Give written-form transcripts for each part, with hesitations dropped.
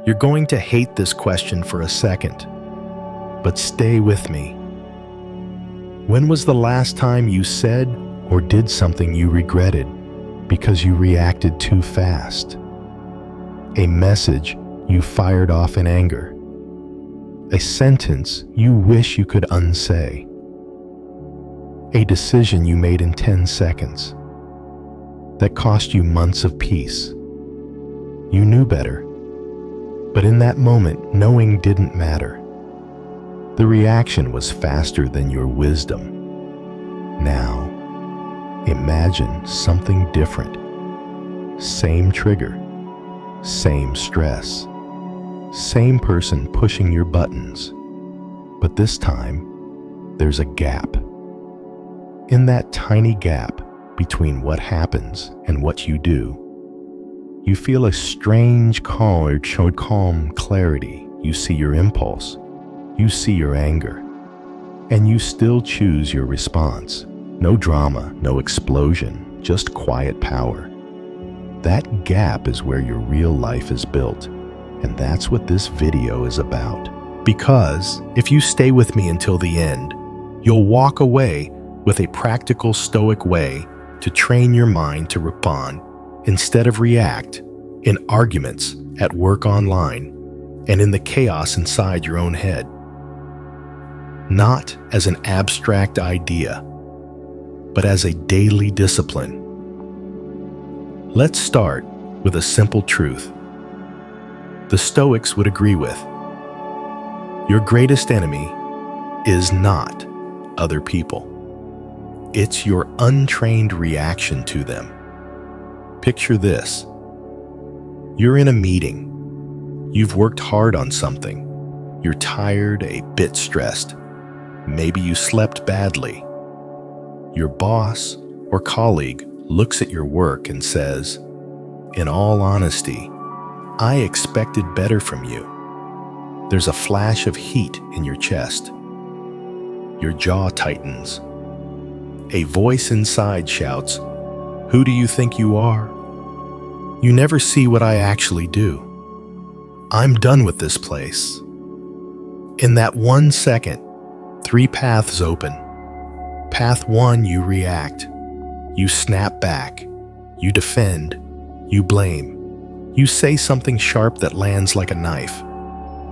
You're going to hate this question for a second, but stay with me. When was the last time you said or did something you regretted because you reacted too fast? A message you fired off in anger. A sentence you wish you could unsay. A decision you made in 10 seconds that cost you months of peace. You knew better, but in that moment, knowing didn't matter. The reaction was faster than your wisdom. Now, imagine something different. Same trigger, same stress, same person pushing your buttons, but this time, there's a gap. In that tiny gap between what happens and what you do, you feel a strange calm clarity. You see your impulse, you see your anger, and you still choose your response. No drama, no explosion, just quiet power. That gap is where your real life is built, and that's what this video is about. Because if you stay with me until the end, you'll walk away with a practical Stoic way to train your mind to respond instead of react in arguments, at work, online, and in the chaos inside your own head. Not as an abstract idea, but as a daily discipline. Let's start with a simple truth the Stoics would agree with. Your greatest enemy is not other people. It's your untrained reaction to them. Picture this. You're in a meeting. You've worked hard on something. You're tired, a bit stressed. Maybe you slept badly. Your boss or colleague looks at your work and says, "In all honesty, I expected better from you." There's a flash of heat in your chest. Your jaw tightens. A voice inside shouts, "Who do you think you are? You never see what I actually do. I'm done with this place." In that 1 second, 3 paths open. Path 1, you react. You snap back. You defend. You blame. You say something sharp that lands like a knife.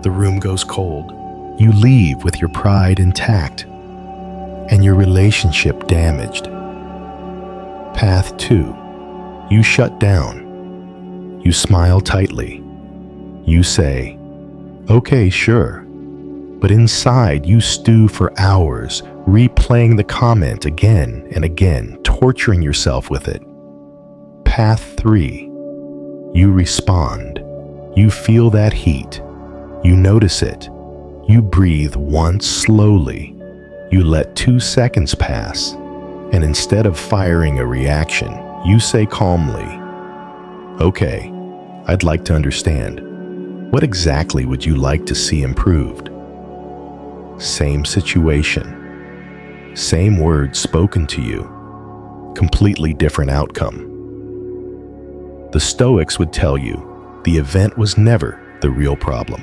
The room goes cold. You leave with your pride intact and your relationship damaged. Path 2, you shut down. You smile tightly. You say, "Okay, sure." But inside, you stew for hours, replaying the comment again and again, torturing yourself with it. Path 3, you respond. You feel that heat. You notice it. You breathe once slowly. You let 2 seconds pass, and instead of firing a reaction, you say calmly, "Okay, I'd like to understand. What exactly would you like to see improved?" Same situation, same words spoken to you, completely different outcome. The Stoics would tell you the event was never the real problem.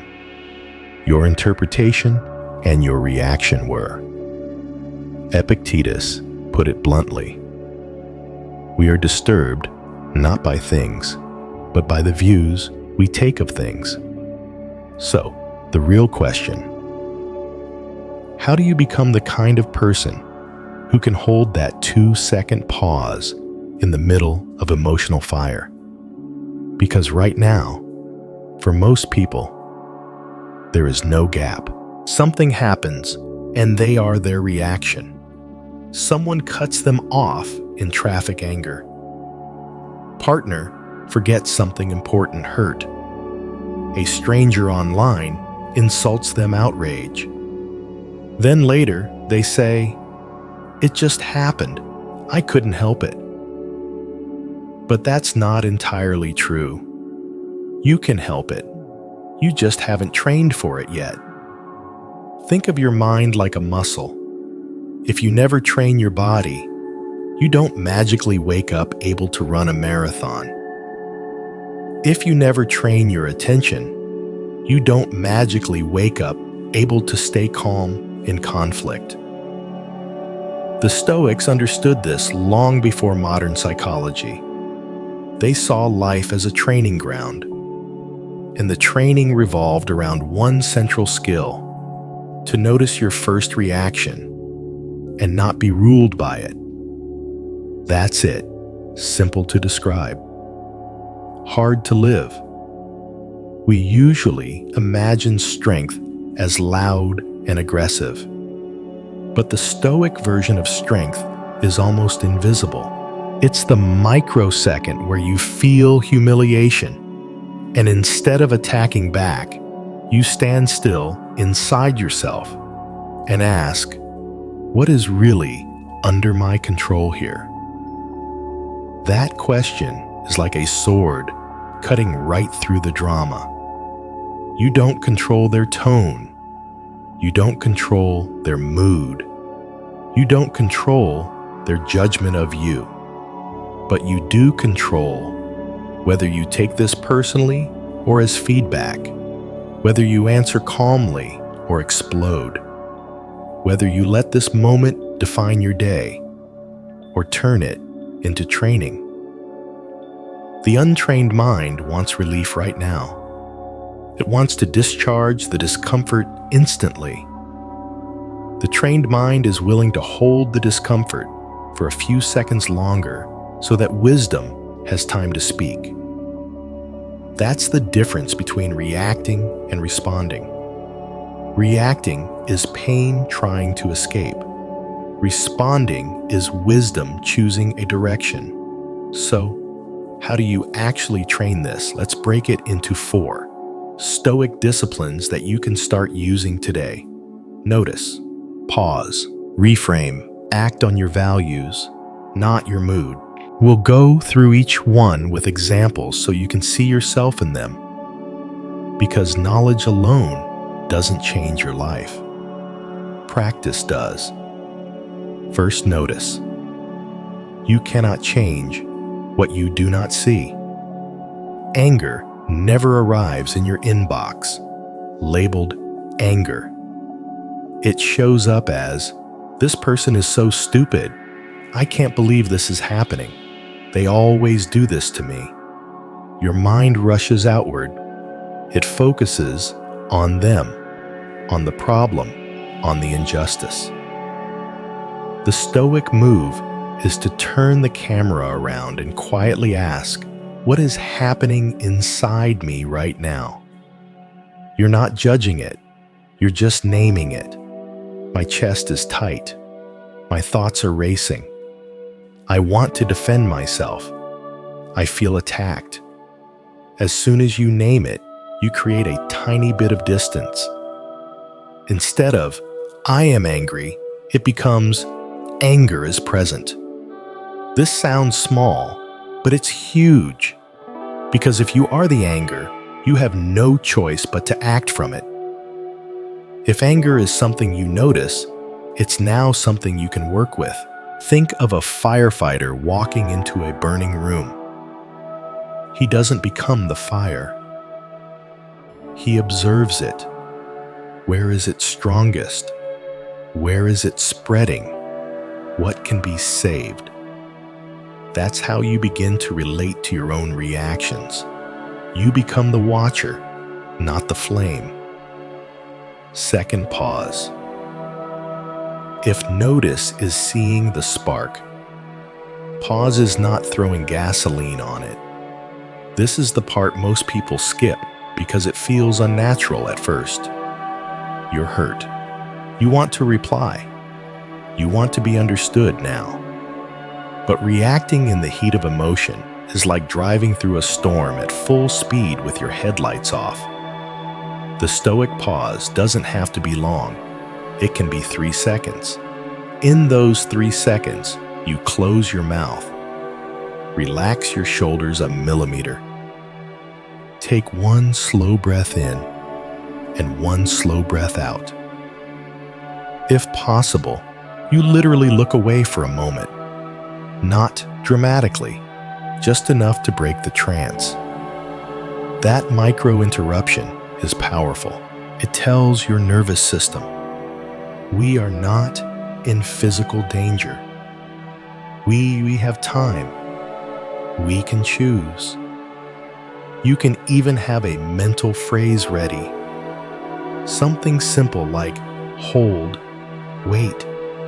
Your interpretation and your reaction were. Epictetus put it bluntly. We are disturbed not by things, but by the views we take of things. So, the real question: how do you become the kind of person who can hold that 2-second pause in the middle of emotional fire? Because right now, for most people, there is no gap. Something happens, and they are their reaction. Someone cuts them off in traffic anger. Partner forgets something important hurt. A stranger online insults them outrage. Then later, they say, "It just happened. I couldn't help it." But that's not entirely true. You can help it. You just haven't trained for it yet. Think of your mind like a muscle. If you never train your body, you don't magically wake up able to run a marathon. If you never train your attention, You don't magically wake up able to stay calm in conflict. The Stoics understood this long before modern psychology. They saw life as a training ground, and the training revolved around one central skill: to notice your first reaction and not be ruled by it. That's it. Simple to describe. Hard to live. We usually imagine strength as loud and aggressive. But the Stoic version of strength is almost invisible. It's the microsecond where you feel humiliation, and instead of attacking back, you stand still inside yourself and ask, what is really under my control here? That question is like a sword cutting right through the drama. You don't control their tone. You don't control their mood. You don't control their judgment of you. But you do control whether you take this personally or as feedback, whether you answer calmly or explode, whether you let this moment define your day or turn it into training. The untrained mind wants relief right now. It wants to discharge the discomfort instantly. The trained mind is willing to hold the discomfort for a few seconds longer so that wisdom has time to speak. That's the difference between reacting and responding. Reacting is pain trying to escape. Responding is wisdom choosing a direction. So, how do you actually train this? Let's break it into 4 Stoic disciplines that you can start using today. Notice, pause, reframe, act on your values, not your mood. We'll go through each one with examples so you can see yourself in them. Because knowledge alone doesn't change your life. Practice does. First, notice. You cannot change what you do not see. Anger never arrives in your inbox, labeled anger. It shows up as, this person is so stupid. I can't believe this is happening. They always do this to me. Your mind rushes outward. It focuses on them, on the problem, on the injustice. The Stoic move is to turn the camera around and quietly ask, what is happening inside me right now? You're not judging it. You're just naming it. My chest is tight. My thoughts are racing. I want to defend myself. I feel attacked. As soon as you name it, you create a tiny bit of distance. Instead of, I am angry, it becomes, anger is present. This sounds small, but it's huge. Because if you are the anger, you have no choice but to act from it. If anger is something you notice, it's now something you can work with. Think of a firefighter walking into a burning room. He doesn't become the fire. He observes it. Where is it strongest? Where is it spreading? What can be saved? That's how you begin to relate to your own reactions. You become the watcher, not the flame. Second, pause. If notice is seeing the spark, pause is not throwing gasoline on it. This is the part most people skip because it feels unnatural at first. You're hurt. You want to reply. You want to be understood now. But reacting in the heat of emotion is like driving through a storm at full speed with your headlights off. The Stoic pause doesn't have to be long. It can be 3 seconds. In those 3 seconds, you close your mouth. Relax your shoulders a millimeter. Take 1 slow breath in and 1 slow breath out. If possible, you literally look away for a moment. Not dramatically, just enough to break the trance. That micro interruption is powerful. It tells your nervous system, we are not in physical danger. We have time. We can choose. You can even have a mental phrase ready. Something simple like hold, wait,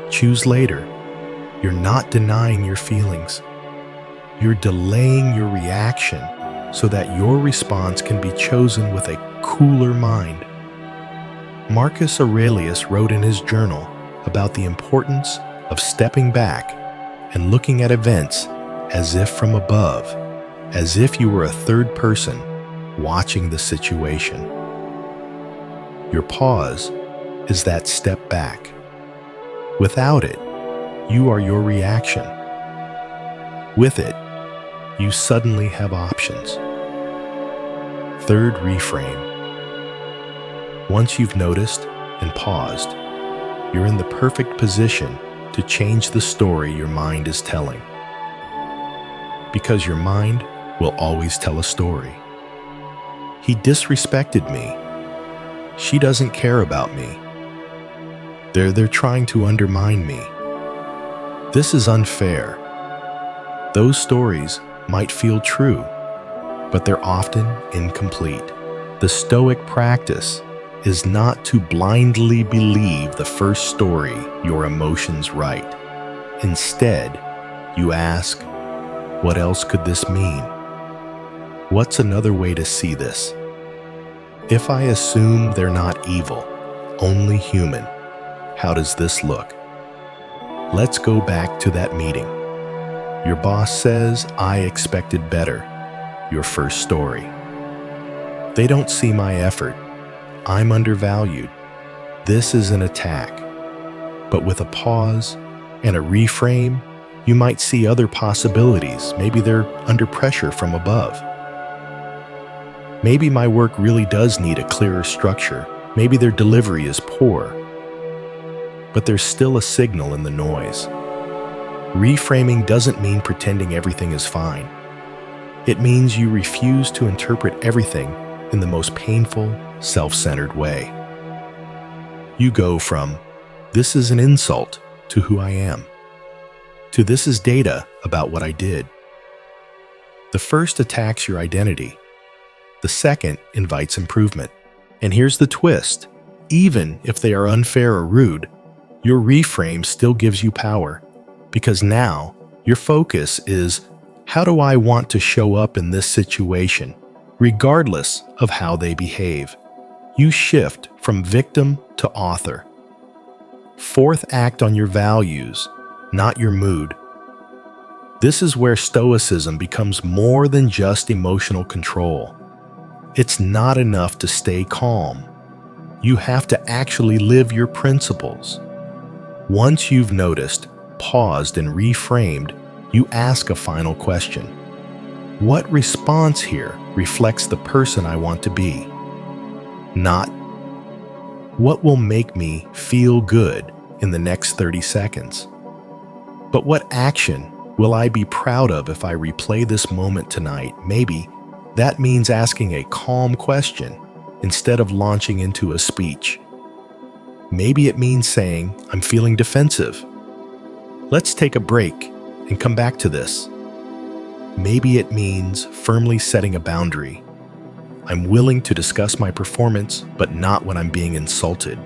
choose later. You're not denying your feelings. You're delaying your reaction so that your response can be chosen with a cooler mind. Marcus Aurelius wrote in his journal about the importance of stepping back and looking at events as if from above, as if you were a third person watching the situation. Your pause is that step back. Without it, you are your reaction. With it, you suddenly have options. Third, reframe. Once you've noticed and paused, you're in the perfect position to change the story your mind is telling. Because your mind will always tell a story. He disrespected me. She doesn't care about me. They're trying to undermine me. This is unfair. Those stories might feel true, but they're often incomplete. The Stoic practice is not to blindly believe the first story your emotions write. Instead, you ask, what else could this mean? What's another way to see this? If I assume they're not evil, only human, how does this look? Let's go back to that meeting. Your boss says, I expected better. Your first story. They don't see my effort. I'm undervalued. This is an attack. But with a pause and a reframe, you might see other possibilities. Maybe they're under pressure from above. Maybe my work really does need a clearer structure. Maybe their delivery is poor. But there's still a signal in the noise. Reframing doesn't mean pretending everything is fine. It means you refuse to interpret everything in the most painful, self-centered way. You go from, this is an insult to who I am, to this is data about what I did. The first attacks your identity. The second invites improvement. And here's the twist. Even if they are unfair or rude, your reframe still gives you power. Because now, your focus is, how do I want to show up in this situation, regardless of how they behave? You shift from victim to author. Fourth, act on your values, not your mood. This is where Stoicism becomes more than just emotional control. It's not enough to stay calm. You have to actually live your principles. Once you've noticed, paused, and reframed, you ask a final question. What response here reflects the person I want to be? Not, what will make me feel good in the next 30 seconds? But what action will I be proud of if I replay this moment tonight? Maybe that means asking a calm question instead of launching into a speech. Maybe it means saying, I'm feeling defensive. Let's take a break and come back to this. Maybe it means firmly setting a boundary. I'm willing to discuss my performance, but not when I'm being insulted.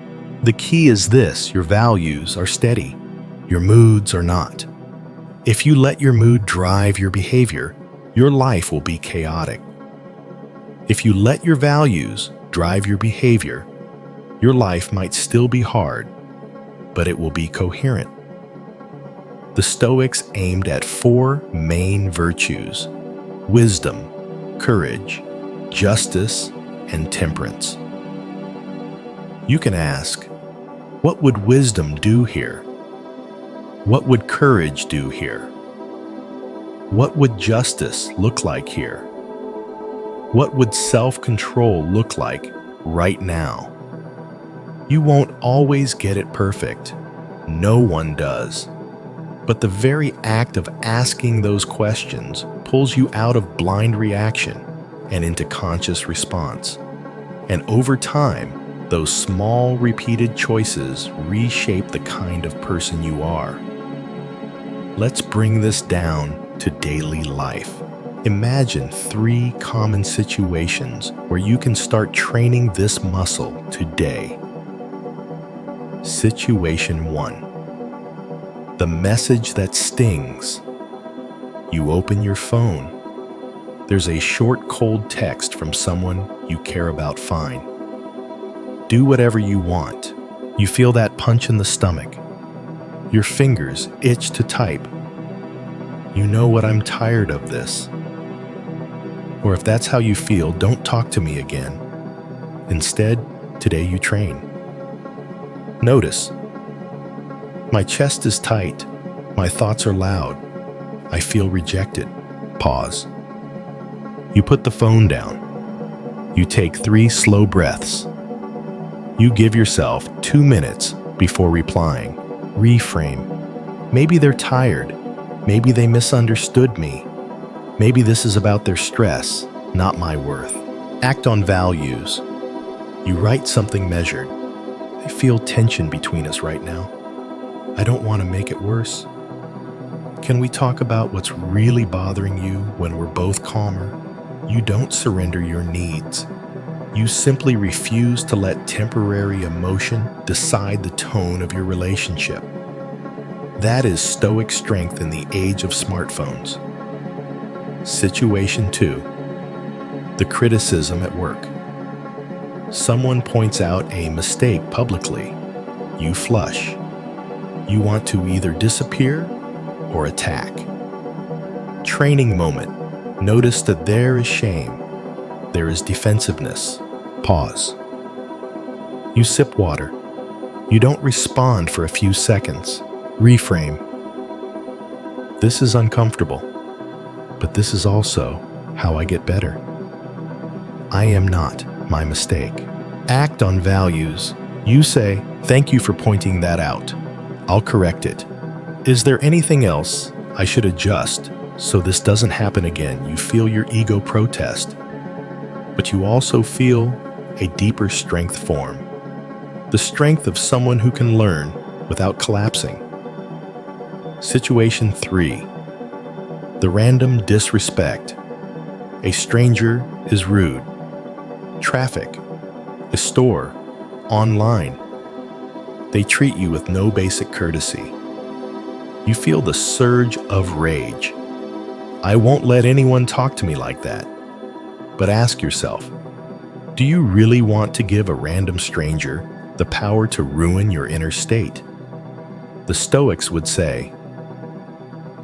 The key is this: your values are steady. Your moods are not. If you let your mood drive your behavior, your life will be chaotic. If you let your values drive your behavior, your life might still be hard, but it will be coherent. The Stoics aimed at 4 main virtues: wisdom, courage, justice, and temperance. You can ask, what would wisdom do here? What would courage do here? What would justice look like here? What would self-control look like right now? You won't always get it perfect. No one does. But the very act of asking those questions pulls you out of blind reaction and into conscious response. And over time, those small repeated choices reshape the kind of person you are. Let's bring this down to daily life. Imagine 3 common situations where you can start training this muscle today. Situation 1. The message that stings. You open your phone. There's a short, cold text from someone you care about. Fine. Do whatever you want. You feel that punch in the stomach. Your fingers itch to type. You know what, I'm tired of this. Or if that's how you feel, don't talk to me again. Instead, today you train. Notice. My chest is tight. My thoughts are loud. I feel rejected. Pause. You put the phone down. You take 3 slow breaths. You give yourself 2 minutes before replying. Reframe. Maybe they're tired. Maybe they misunderstood me. Maybe this is about their stress, not my worth. Act on values. You write something measured. I feel tension between us right now. I don't want to make it worse. Can we talk about what's really bothering you when we're both calmer? You don't surrender your needs. You simply refuse to let temporary emotion decide the tone of your relationship. That is Stoic strength in the age of smartphones. Situation 2. The criticism at work. Someone points out a mistake publicly. You flush. You want to either disappear or attack. Training moment. Notice that there is shame. There is defensiveness. Pause. You sip water. You don't respond for a few seconds. Reframe. This is uncomfortable, but this is also how I get better. I am not my mistake. Act on values. You say, thank you for pointing that out. I'll correct it. Is there anything else I should adjust so this doesn't happen again? You feel your ego protest, but you also feel a deeper strength form. The strength of someone who can learn without collapsing. Situation 3. The random disrespect. A stranger is rude. Traffic, a store, online. They treat you with no basic courtesy. You feel the surge of rage. I won't let anyone talk to me like that. But ask yourself, do you really want to give a random stranger the power to ruin your inner state? The Stoics would say,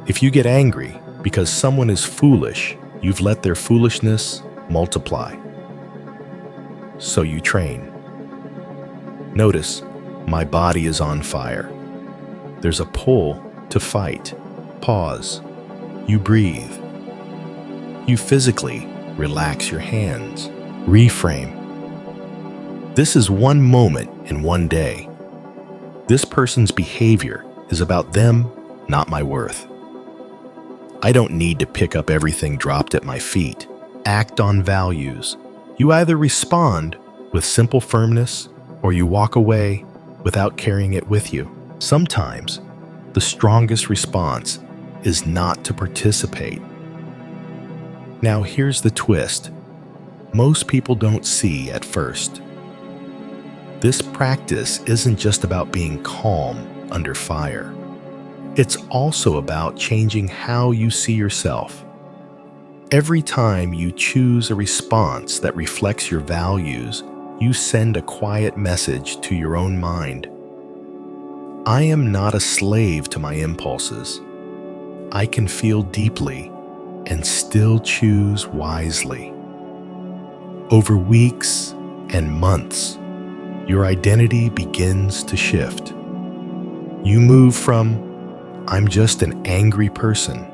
if you get angry because someone is foolish, you've let their foolishness multiply. So you train. Notice, my body is on fire. There's a pull to fight. Pause. You breathe. You physically relax your hands. Reframe. This is one moment in one day. This person's behavior is about them, not my worth. I don't need to pick up everything dropped at my feet. Act on values. You either respond with simple firmness or you walk away without carrying it with you. Sometimes, the strongest response is not to participate. Now here's the twist. Most people don't see at first. This practice isn't just about being calm under fire. It's also about changing how you see yourself. Every time you choose a response that reflects your values, you send a quiet message to your own mind. I am not a slave to my impulses. I can feel deeply and still choose wisely. Over weeks and months, your identity begins to shift. You move from, I'm just an angry person,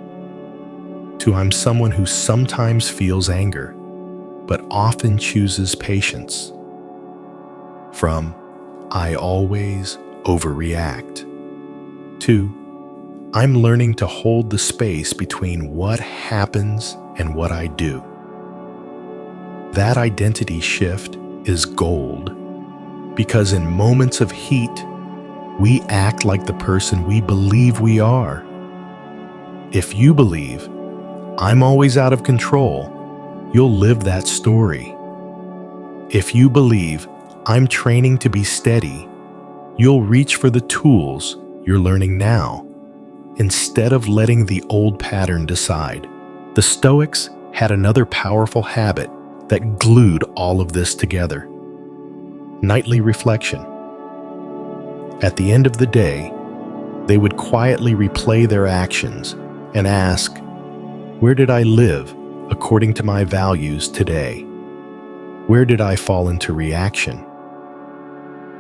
to I'm someone who sometimes feels anger, but often chooses patience. From, I always overreact, to, I'm learning to hold the space between what happens and what I do. That identity shift is gold, because in moments of heat, we act like the person we believe we are. If you believe, "I'm always out of control," you'll live that story. If you believe, "I'm training to be steady," you'll reach for the tools you're learning now, instead of letting the old pattern decide. The Stoics had another powerful habit that glued all of this together: nightly reflection. At the end of the day, they would quietly replay their actions and ask, "Where did I live according to my values today? Where did I fall into reaction?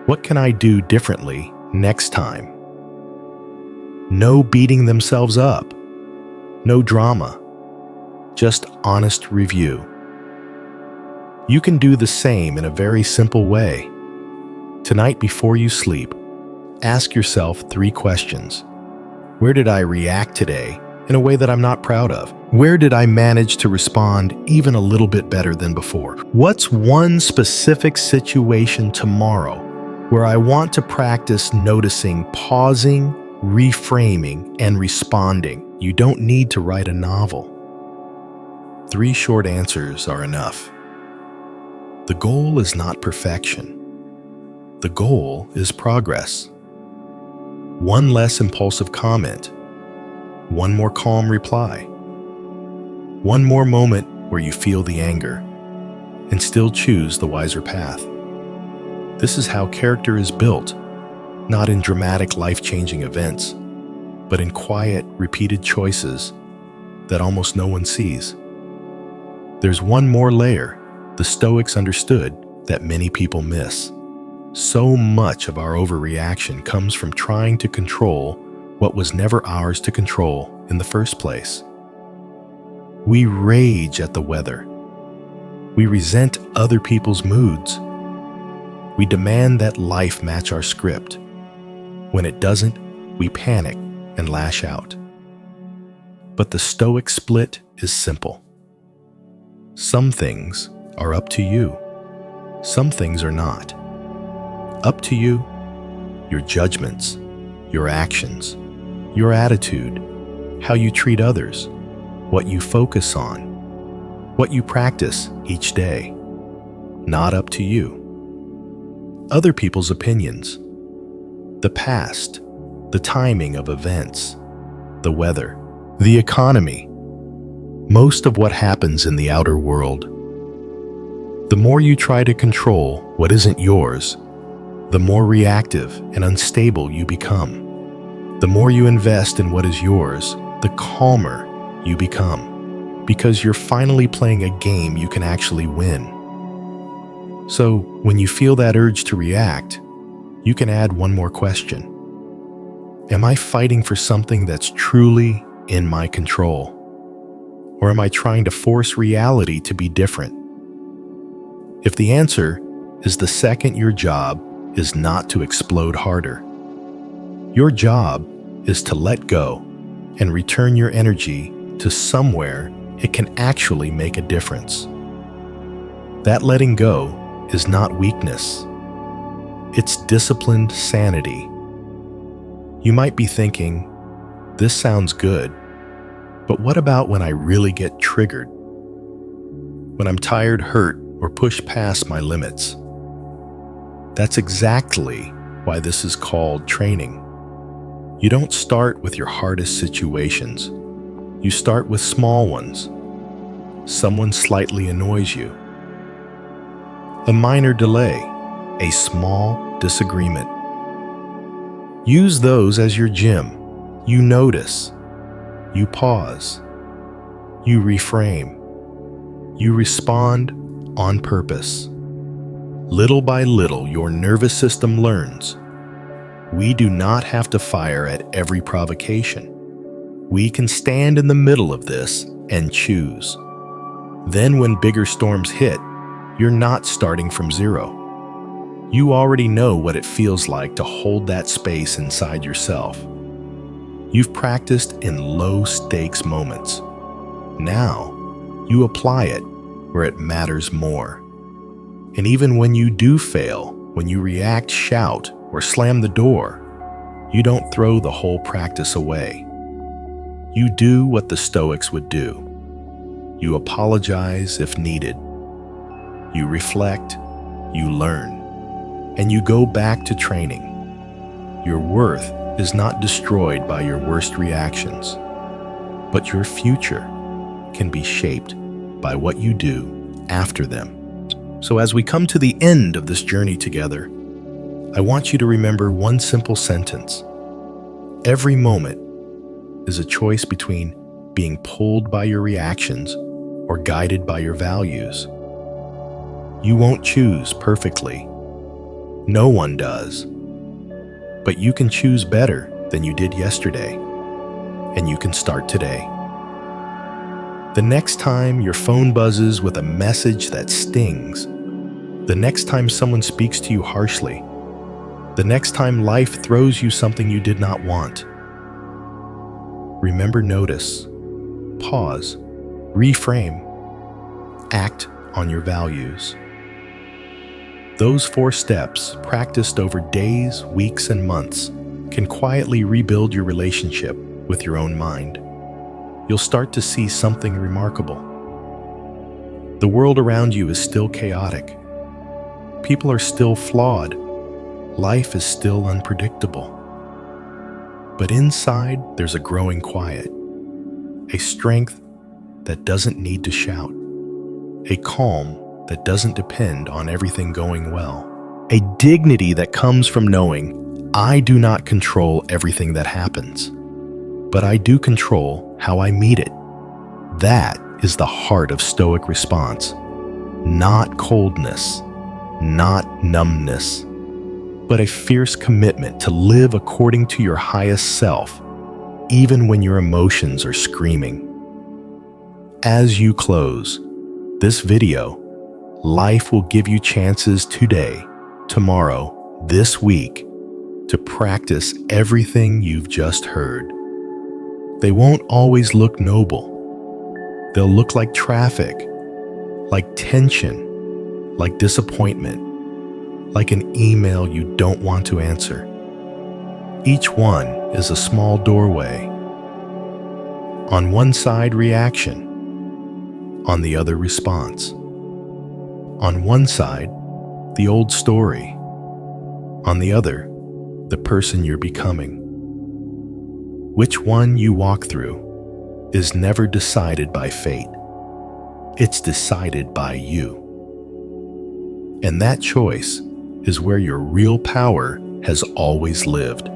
What can I do differently next time?" No beating themselves up, no drama, just honest review. You can do the same in a very simple way. Tonight before you sleep, ask yourself 3 questions. Where did I react today in a way that I'm not proud of? Where did I manage to respond even a little bit better than before? What's one specific situation tomorrow where I want to practice noticing, pausing, reframing, and responding? You don't need to write a novel. 3 short answers are enough. The goal is not perfection. The goal is progress. One less impulsive comment, one more calm reply, one more moment where you feel the anger and still choose the wiser path. This is how character is built, not in dramatic life-changing events, but in quiet, repeated choices that almost no one sees. There's one more layer the Stoics understood that many people miss. So much of our overreaction comes from trying to control what was never ours to control in the first place. We rage at the weather. We resent other people's moods. We demand that life match our script. When it doesn't, we panic and lash out. But the Stoic split is simple. Some things are up to you. Some things are not. Up to you, your judgments, your actions, your attitude, how you treat others, what you focus on, what you practice each day. Not up to you. Other people's opinions, the past, the timing of events, the weather, the economy, most of what happens in the outer world. The more you try to control what isn't yours, the more reactive and unstable you become. The more you invest in what is yours, the calmer you become, because you're finally playing a game you can actually win. So when you feel that urge to react, you can add one more question. Am I fighting for something that's truly in my control? Or am I trying to force reality to be different? If the answer is the second, your job is not to explode harder. Your job is to let go and return your energy to somewhere it can actually make a difference. That letting go is not weakness. It's disciplined sanity. You might be thinking, this sounds good, but what about when I really get triggered? When I'm tired, hurt, or pushed past my limits? That's exactly why this is called training. You don't start with your hardest situations. You start with small ones. Someone slightly annoys you. A minor delay, a small disagreement. Use those as your gym. You notice. You pause. You reframe. You respond on purpose. Little by little, your nervous system learns. We do not have to fire at every provocation. We can stand in the middle of this and choose. Then when bigger storms hit, you're not starting from zero. You already know what it feels like to hold that space inside yourself. You've practiced in low-stakes moments. Now, you apply it where it matters more. And even when you do fail, when you react, shout, or slam the door, you don't throw the whole practice away. You do what the Stoics would do. You apologize if needed. You reflect, you learn, and you go back to training. Your worth is not destroyed by your worst reactions, but your future can be shaped by what you do after them. So as we come to the end of this journey together, I want you to remember one simple sentence. Every moment is a choice between being pulled by your reactions or guided by your values. You won't choose perfectly. No one does. But you can choose better than you did yesterday, and you can start today. The next time your phone buzzes with a message that stings, the next time someone speaks to you harshly, the next time life throws you something you did not want, remember, notice, pause, reframe, act on your values. Those 4 steps, practiced over days, weeks, and months, can quietly rebuild your relationship with your own mind. You'll start to see something remarkable. The world around you is still chaotic. People are still flawed. Life is still unpredictable. But inside, there's a growing quiet, a strength that doesn't need to shout, a calm that doesn't depend on everything going well, a dignity that comes from knowing I do not control everything that happens, but I do control how I meet it. That is the heart of Stoic response. Not coldness, not numbness, but a fierce commitment to live according to your highest self, even when your emotions are screaming. As you close this video, life will give you chances today, tomorrow, this week, to practice everything you've just heard. They won't always look noble. They'll look like traffic, like tension, like disappointment, like an email you don't want to answer. Each one is a small doorway. On one side, reaction. On the other, response. On one side, the old story. On the other, the person you're becoming. Which one you walk through is never decided by fate. It's decided by you. And that choice is where your real power has always lived.